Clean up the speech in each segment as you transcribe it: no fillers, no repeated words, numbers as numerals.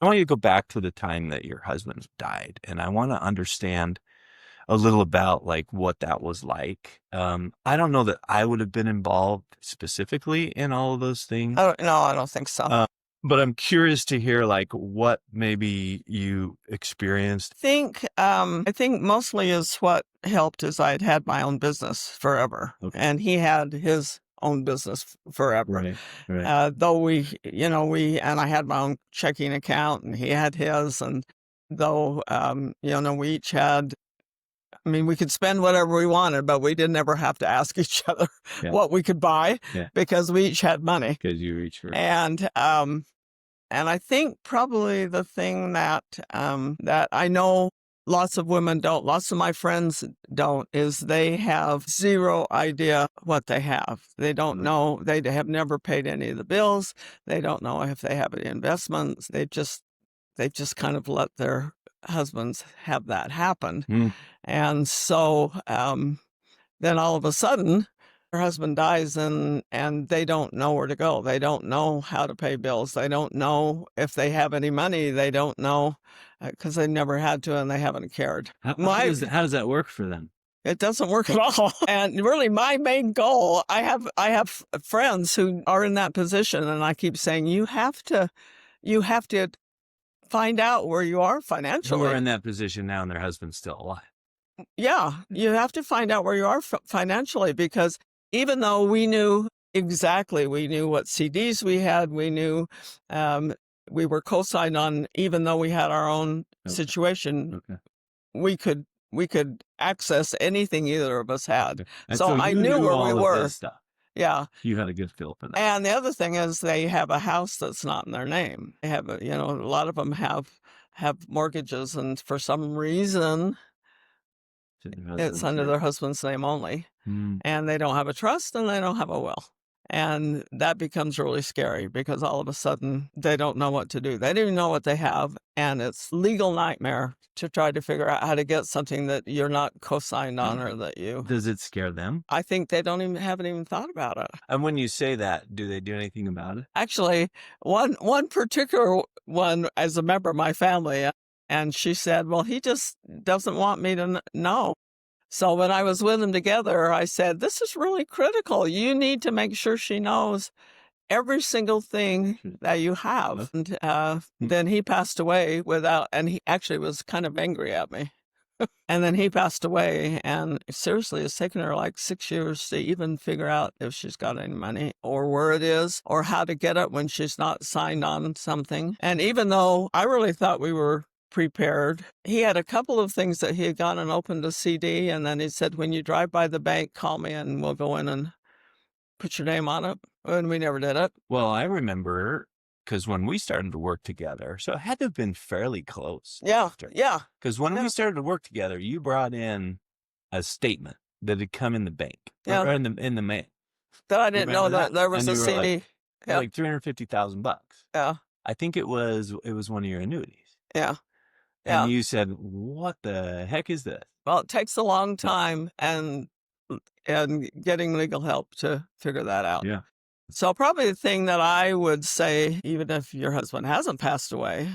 I want you to go back to the time that your husband died, and I want to understand a little about like what that was like. I don't know that I would have been involved specifically in all of those things. No, I don't think so. Uh, but I'm curious to hear like what maybe you experienced. I think mostly is what helped is I had had my own business forever, Okay. and he had his own business forever. Right, right. Though and I had my own checking account, and he had his, and though we each had. I mean, we could spend whatever we wanted, but we didn't ever have to ask each other Yeah. what we could buy Yeah. because we each had money. Because you each were. And I think probably the thing that that I know lots of women don't, lots of my friends don't, is they have zero idea what they have. They don't know. They have never paid any of the bills. They don't know if they have any investments. They've just kind of let their husbands have that happen. Mm. And so then all of a sudden, her husband dies and they don't know where to go. They don't know how to pay bills. They don't know if they have any money. They don't know because they never had to and they haven't cared. How does that work for them? It doesn't work at all. And really my main goal, I have friends who are in that position, and I keep saying, you have to find out where you are financially. Who are in that position now and their husband's still alive. Yeah, you have to find out where you are financially, because even though we knew what CDs we had, we knew we were co-signed on, even though we had our own situation, we could access anything either of us had. Okay. So I knew where we were. Yeah. You had a good feel for that. And the other thing is they have a house that's not in their name. They have, a lot of them have mortgages, and for some reason it's under their husband's name only. And they don't have a trust and they don't have a will. And that becomes really scary because all of a sudden they don't know what to do. They don't even know what they have. And it's legal nightmare to try to figure out how to get something that you're not co-signed on or that you. Does it scare them? I think they haven't even thought about it. And when you say that, do they do anything about it? Actually, one particular one as a member of my family, and she said, well, he just doesn't want me to know. So when I was with them together, I said, this is really critical. You need to make sure she knows every single thing that you have. And then he passed away and he actually was kind of angry at me. And then he passed away, and seriously, it's taken her like 6 years to even figure out if she's got any money or where it is or how to get it when she's not signed on something. And even though I really thought we were prepared, he had a couple of things that he had gone and opened a CD, and then he said, when you drive by the bank, call me and we'll go in and put your name on it. And we never did it. Well, I remember because when we started to work together, so it had to have been fairly close. Yeah. Because when we started to work together, you brought in a statement that had come in the bank, or in the mail. That I didn't know that there was a CD. Like $350,000. Yeah. I think it was one of your annuities. Yeah. And you said, what the heck is this? Well, it takes a long time and getting legal help to figure that out. Yeah. So probably the thing that I would say, even if your husband hasn't passed away,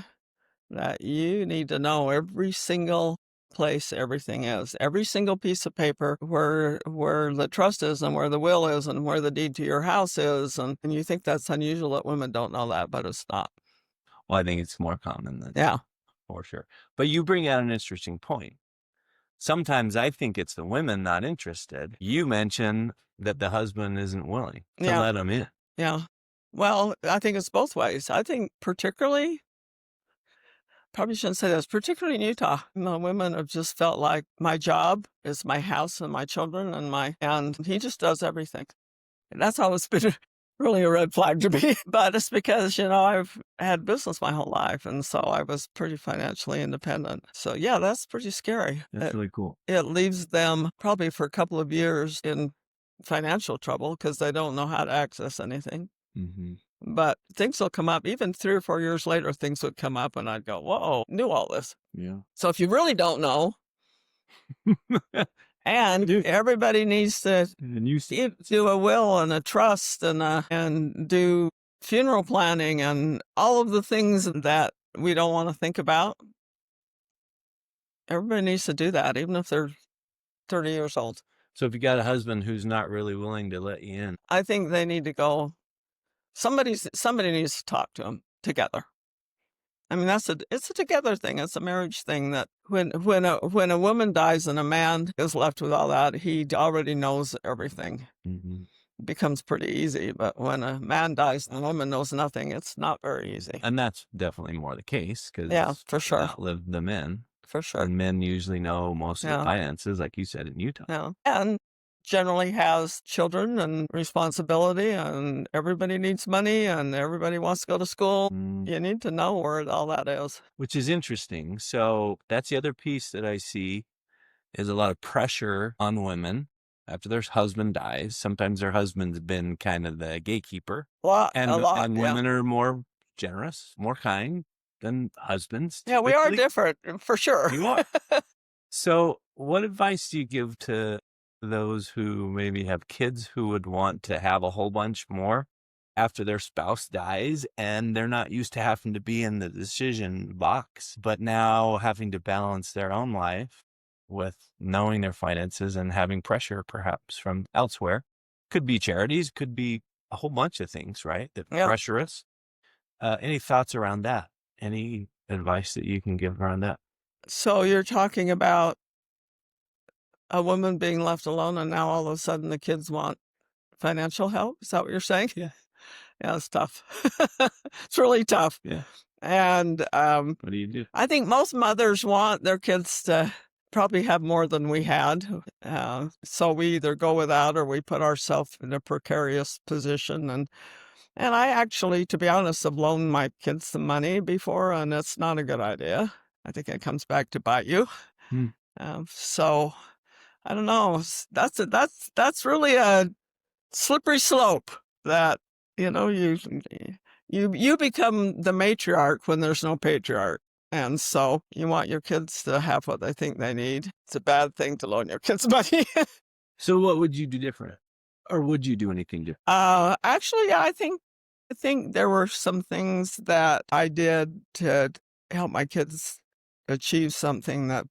that you need to know every single place everything is, every single piece of paper where the trust is and where the will is and where the deed to your house is. And you think that's unusual that women don't know that, but it's not. Well, I think it's more common than yeah. For sure. But you bring out an interesting point. Sometimes I think it's the women not interested. You mention that the husband isn't willing to let them in. Yeah. Well, I think it's both ways. I think particularly in Utah, women have just felt like my job is my house and my children and he just does everything. And that's always been really a red flag to me. But it's because, I've had business my whole life. And so I was pretty financially independent. So yeah, that's pretty scary. That's really cool. It leaves them probably for a couple of years in financial trouble because they don't know how to access anything. Mm-hmm. But things will come up. Even 3 or 4 years later, things would come up and I'd go, whoa, knew all this. Yeah. So if you really don't know, and everybody needs to do a will and a trust and do funeral planning and all of the things that we don't want to think about. Everybody needs to do that, even if they're 30 years old. So if you got a husband who's not really willing to let you in, I think they need to go. Somebody needs to talk to them together. I mean, it's a together thing. It's a marriage thing that when a woman dies and a man is left with all that, he already knows everything. mm-hmm. It becomes pretty easy. But when a man dies and a woman knows nothing, it's not very easy. And that's definitely more the case because Yeah, for sure. outlived the men. For sure. And men usually know most of the finances, like you said, in Utah. Yeah. And generally has children and responsibility, and everybody needs money, and everybody wants to go to school. You need to know where all that is. Which is interesting. So that's the other piece that I see is a lot of pressure on women after their husband dies. Sometimes their husband's been kind of the gatekeeper. A lot. And women are more generous, more kind than husbands. Yeah, we are different, for sure. You are. So what advice do you give to those who maybe have kids who would want to have a whole bunch more after their spouse dies, and they're not used to having to be in the decision box, but now having to balance their own life with knowing their finances and having pressure perhaps from elsewhere? Could be charities, could be a whole bunch of things, right? That pressure us. Any thoughts around that? Any advice that you can give around that? So you're talking about a woman being left alone, and now all of a sudden the kids want financial help? Is that what you're saying? Yeah. Yeah, it's tough. It's really tough. Yeah. And what do you do? I think most mothers want their kids to probably have more than we had. So we either go without or we put ourselves in a precarious position. And I actually, to be honest, have loaned my kids some money before, and it's not a good idea. I think it comes back to bite you. So I don't know. That's really a slippery slope that, you become the matriarch when there's no patriarch. And so you want your kids to have what they think they need. It's a bad thing to loan your kids money. So what would you do different? Or would you do anything different? Actually, I think there were some things that I did to help my kids achieve something that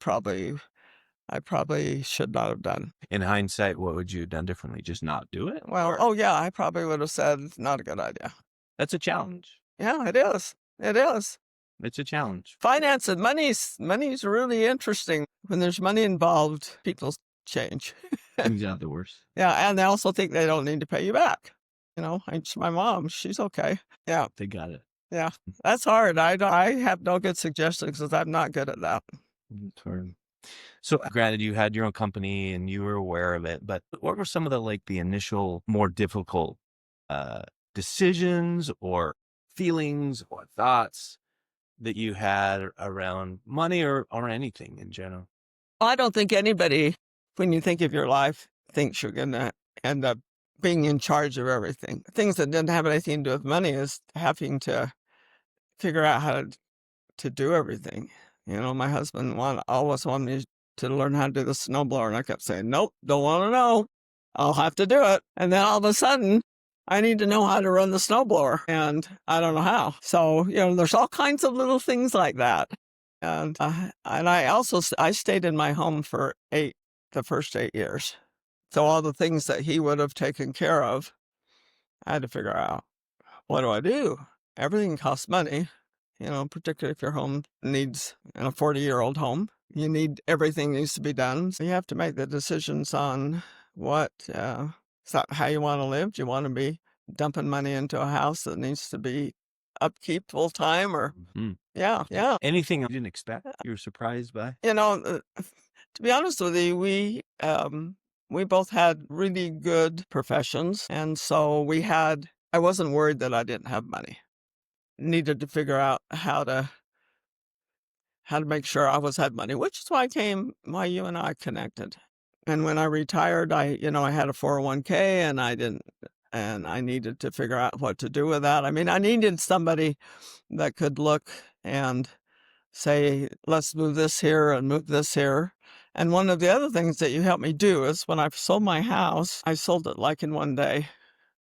I probably should not have done. In hindsight, what would you have done differently? Just not do it? Well, I probably would have said, not a good idea. That's a challenge. Yeah, it is. It is. It's a challenge. Finance and money's really interesting. When there's money involved, people change. Things out the worst. Yeah, and they also think they don't need to pay you back. My mom, she's okay. Yeah. They got it. Yeah, that's hard. I have no good suggestions because I'm not good at that. It's hard. So granted, you had your own company and you were aware of it, but what were some of the initial more difficult decisions or feelings or thoughts that you had around money or anything in general? I don't think anybody, when you think of your life, thinks you're going to end up being in charge of everything. Things that didn't have anything to do with money is having to figure out how to do everything. My husband always wanted me to learn how to do the snowblower, and I kept saying, nope, don't want to know. I'll have to do it. And then all of a sudden, I need to know how to run the snowblower, and I don't know how. So, there's all kinds of little things like that. And I stayed in my home for the first 8 years. So all the things that he would have taken care of, I had to figure out, what do I do? Everything costs money, particularly if your home needs, a 40-year-old home, everything needs to be done. So you have to make the decisions on what, is that how you want to live? Do you want to be dumping money into a house that needs to be upkeep full time or, yeah. Anything you didn't expect? You were surprised by? To be honest with you, we both had really good professions. And so I wasn't worried that I didn't have money. Needed to figure out how to make sure I always had money, which is why you and I connected. And when I retired, I had a 401k and I needed to figure out what to do with that. I mean, I needed somebody that could look and say, let's move this here and move this here. And one of the other things that you helped me do is when I sold my house, I sold it in one day,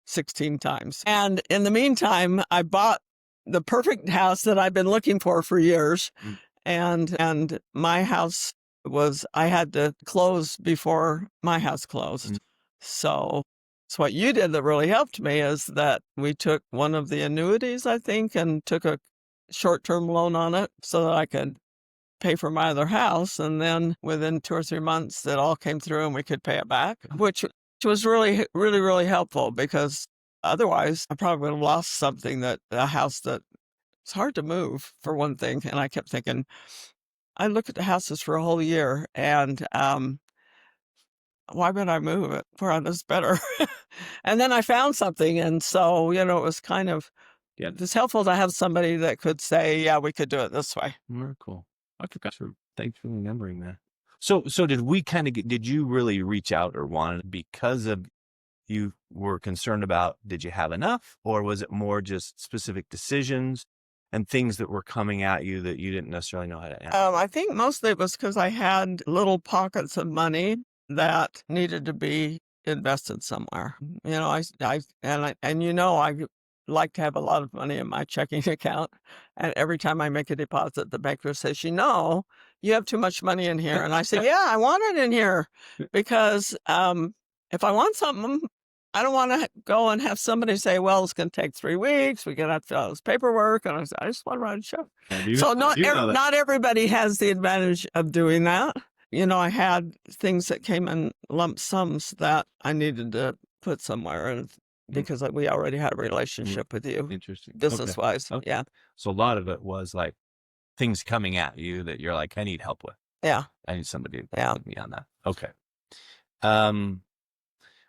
16 times. And in the meantime, I bought the perfect house that I've been looking for years. Mm. And my house was, I had to close before my house closed. Mm. So what you did that really helped me is that we took one of the annuities, I think, and took a short-term loan on it so that I could pay for my other house. And then within 2 or 3 months, it all came through and we could pay it back, which was really, really, really helpful, because otherwise I probably would have lost something, that a house that it's hard to move, for one thing. And I kept thinking, I looked at the houses for a whole year, and why would I move it where this better? And then I found something, and so it was kind of, Yeah. it's helpful to have somebody that could say, yeah, we could do it this way. Very cool. I forgot. Thanks for remembering that. So did we kind of did you really reach out or want it because of you were concerned about, did you have enough, or was it more just specific decisions and things that were coming at you that you didn't necessarily know how to handle? I think mostly it was because I had little pockets of money that needed to be invested somewhere. I like to have a lot of money in my checking account. And every time I make a deposit, the banker says, you have too much money in here. And I say, yeah, I want it in here, because if I want something, I don't want to go and have somebody say, well, it's going to take 3 weeks. We're going to have to fill out this paperwork. And I just want to write a check. So not everybody has the advantage of doing that. I had things that came in lump sums that I needed to put somewhere, and because we already had a relationship with you, Interesting. business wise. Okay. Yeah. So a lot of it was like things coming at you that you're like, I need help with. Yeah. I need somebody to Yeah. help me on that. Okay.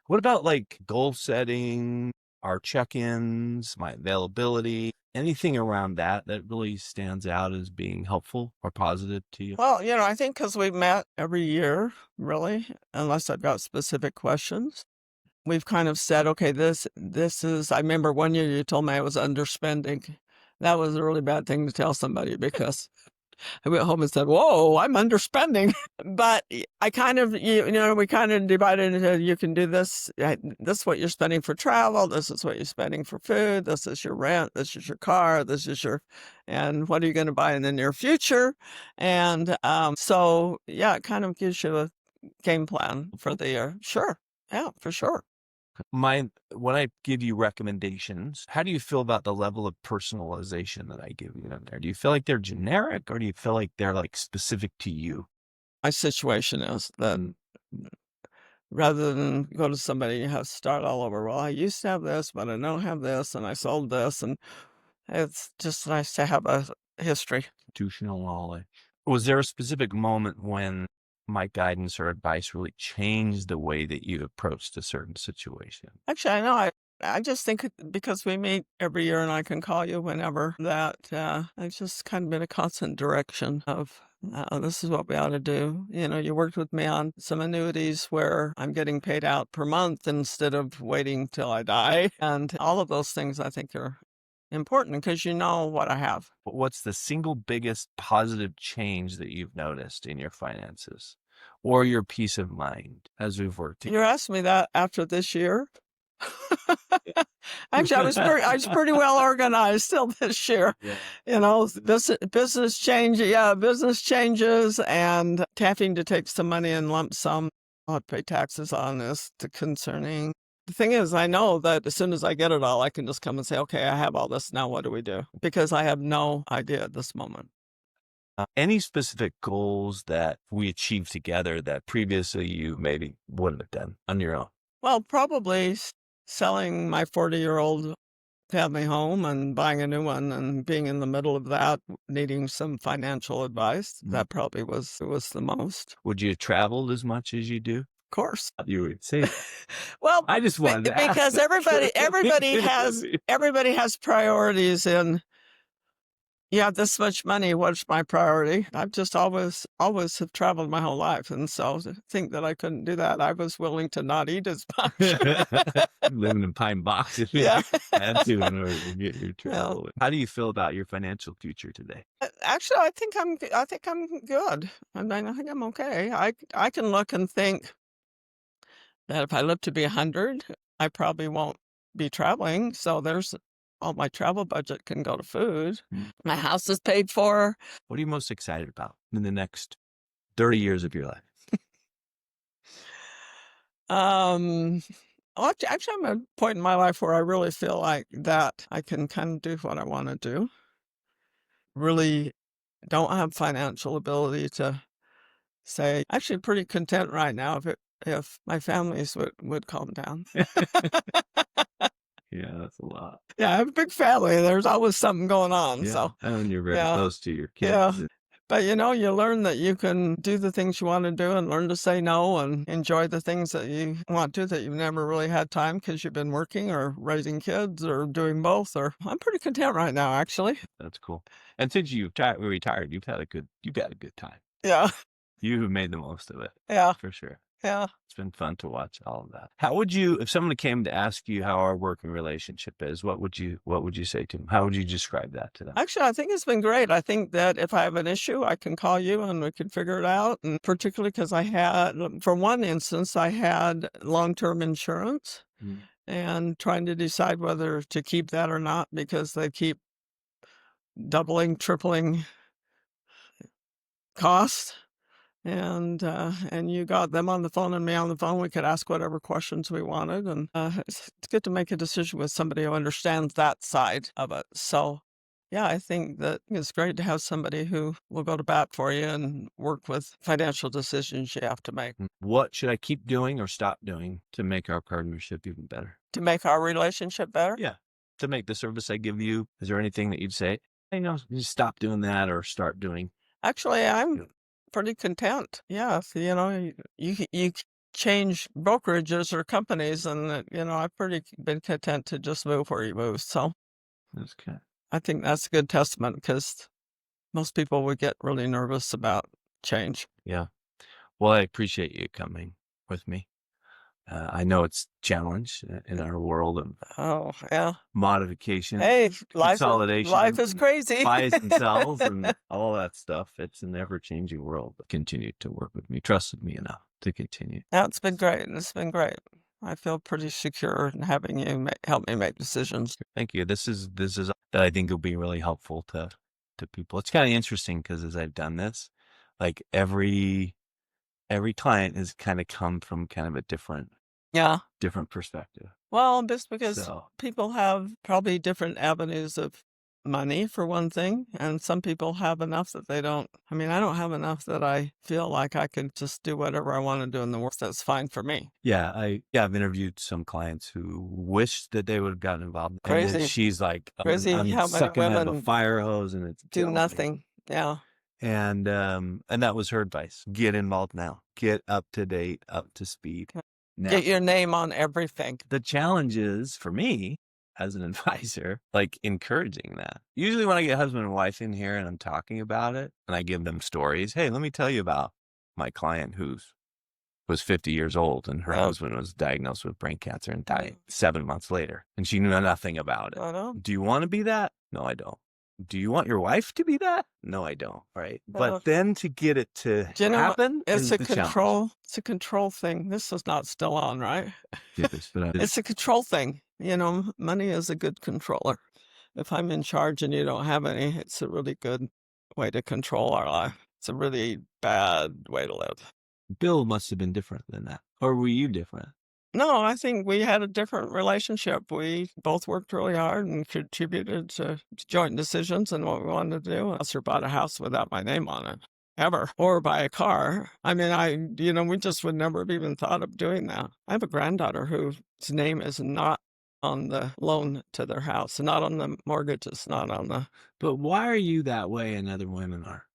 What about like goal setting, our check-ins, my availability, anything around that really stands out as being helpful or positive to you? Well, I think because we've met every year, really, unless I've got specific questions, we've kind of said, okay, this is, I remember one year you told me I was underspending. That was a really bad thing to tell somebody, because I went home and said, whoa, I'm underspending. But I kind of, we kind of divided into, you can do this. This is what you're spending for travel. This is what you're spending for food. This is your rent. This is your car. And what are you going to buy in the near future? And so, yeah, it kind of gives you a game plan for the year. Sure. Yeah, for sure. When I give you recommendations, how do you feel about the level of personalization that I give you in there? Do you feel like they're generic, or do you feel like they're like specific to you? My situation is that Mm. rather than go to somebody, you have to start all over. Well, I used to have this, but I don't have this, and I sold this, and it's just nice to have a history. Institutional knowledge. Was there a specific moment when my guidance or advice really changed the way that you approached a certain situation? Actually, I know. I just think because we meet every year and I can call you whenever, that it's just kind of been a constant direction of, this is what we ought to do. You worked with me on some annuities where I'm getting paid out per month instead of waiting till I die. And all of those things I think are important, because you know what I have. What's the single biggest positive change that you've noticed in your finances or your peace of mind as we've worked together? You're asking me that after this year? Actually, I was pretty well organized still this year. Yeah. Business change. Yeah, business changes, and having to take some money in lump sum. I'll pay taxes on this. Concerning. The thing is, I know that as soon as I get it all, I can just come and say, okay, I have all this. Now what do we do? Because I have no idea at this moment. Any specific goals that we achieved together that previously you maybe wouldn't have done on your own? Well, probably selling my 40-year-old family home and buying a new one, and being in the middle of that, needing some financial advice. That probably was the most. Would you have traveled as much as you do? Of course. You would say. Well, I just wanted to ask. because everybody has priorities, and you have this much money. What's my priority? I've just always have traveled my whole life, and so to think that I couldn't do that, I was willing to not eat as much. Living in pine boxes. Yeah. Had to in order to get your travel. How do you feel about your financial future today? Actually, I think I'm good. I mean, I think I'm okay. I can look and think that if I live to be 100, I probably won't be traveling. So there's all my travel budget can go to food. Mm. My house is paid for. What are you most excited about in the next 30 years of your life? Um, well, actually, I'm at a point in my life where I really feel like that I can kind of do what I want to do. Really don't have financial ability to say, actually pretty content right now if my families would calm down. Yeah, that's a lot. Yeah, I have a big family. There's always something going on. Yeah, So and you're very yeah, close to your yeah. kids. But you learn that you can do the things you want to do and learn to say no and enjoy the things that you want to that you've never really had time because you've been working or raising kids or doing both. Or I'm pretty content right now, actually. That's cool. And since you've retired, you've had a good time. Yeah, You've made the most of it yeah, for sure. yeah. It's been fun to watch all of that. How would you, if someone came to ask you how our working relationship is, what would you say to them? How would you describe that to them? Actually, I think it's been great. I think that if I have an issue, I can call you and we can figure it out. And particularly because for one instance, I had long-term insurance Mm. and trying to decide whether to keep that or not because they keep doubling, tripling cost. And you got them on the phone and me on the phone. We could ask whatever questions we wanted, and it's good to make a decision with somebody who understands that side of it. So, yeah, I think that it's great to have somebody who will go to bat for you and work with financial decisions you have to make What should I keep doing or stop doing to make our partnership even better? to make our relationship better. Yeah, to make the service I give you. Is there anything that you'd say, hey, you stop doing that or start doing? Actually, I'm pretty content. Yeah, if, you change brokerages or companies, and I've pretty been content to just move where you move. So. That's good. I think that's a good testament because most people would get really nervous about change. Yeah. Well, I appreciate you coming with me. I know it's challenge in our world of Oh, yeah. modification, Hey, consolidation, life is crazy. buys and sells, and all that stuff. It's an ever-changing world. But continue to work with me, trusted me enough to continue. Yeah, it's been great. It's been great. I feel pretty secure in having you help me make decisions. Thank you. This is that I think will be really helpful to people. It's kind of interesting because as I've done this, like every client has kind of come from kind of a different Yeah. perspective. Well, just because So people have probably different avenues of money for one thing, and some people have enough that they don't. I mean, I don't have enough that I feel like I can just do whatever I want to do in the work. That's fine for me. yeah, I've interviewed some clients who wish that they would have gotten involved. And Crazy. then she's like, Crazy I'm how many sucking out of a women fire hose and it's do killing me." nothing. Yeah. And that was her advice. Get involved now. Get up to date, up to speed. Now. Get your name on everything. The challenge is for me as an advisor, like encouraging that. Usually when I get husband and wife in here and I'm talking about it and I give them stories, hey, let me tell you about my client was 50 years old and her husband was diagnosed with brain cancer and died 7 months later. And she knew nothing about it. I know. Do you want to be that? No, I don't. Do you want your wife to be that? No, I don't. Right. But then to get it to happen, it's a control. challenge. It's a control thing. This is not still on, right? Yes, but It's a control thing. Money is a good controller. If I'm in charge and you don't have any, it's a really good way to control our life. It's a really bad way to live. Bill must have been different than that. Or were you different? No, I think we had a different relationship. We both worked really hard and contributed to joint decisions and what we wanted to do. I also bought a house without my name on it, ever, or buy a car. I mean, we just would never have even thought of doing that. I have a granddaughter whose name is not on the loan to their house, not on the mortgage, it's not on the... But why are you that way and other women are?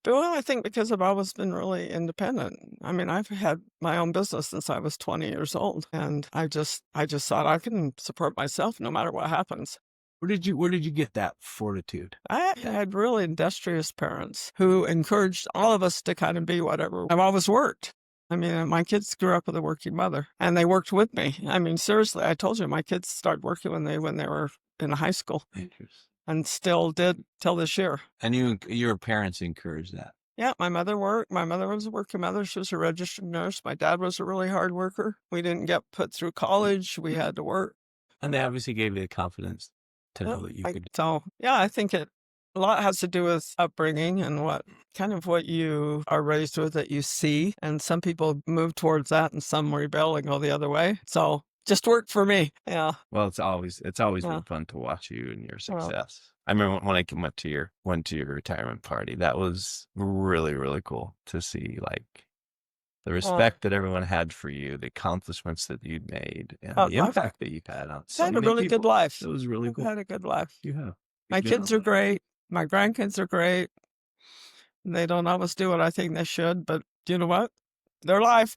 Well, I think because I've always been really independent. I mean, I've had my own business since I was 20 years old, and I just thought I can support myself no matter what happens. Where did you get that fortitude? I had really industrious parents who encouraged all of us to kind of be whatever. I've always worked. I mean, my kids grew up with a working mother, and they worked with me. I mean, seriously, I told you, my kids started working when they were in high school. Interesting. And still did till this year. And your parents encouraged that? Yeah, my mother worked. My mother was a working mother. She was a registered nurse. My dad was a really hard worker. We didn't get put through college. We had to work. And they obviously gave you the confidence to know that you could. So yeah, I think a lot has to do with upbringing and what you are raised with that you see. And some people move towards that and some rebel and go the other way. So just worked for me. Yeah. Well, it's always Yeah. been fun to watch you and your Well, success. I remember when I went to your retirement party. That was really, really cool to see, like, the uh, respect that everyone had for you, the accomplishments that you'd made, and the I've impact that you've had on so had a many really good people. life. It was really I've cool. had a good life. You have. My You've been kids are great. My grandkids are great. They don't always do what I think they should, but you know what? Their life.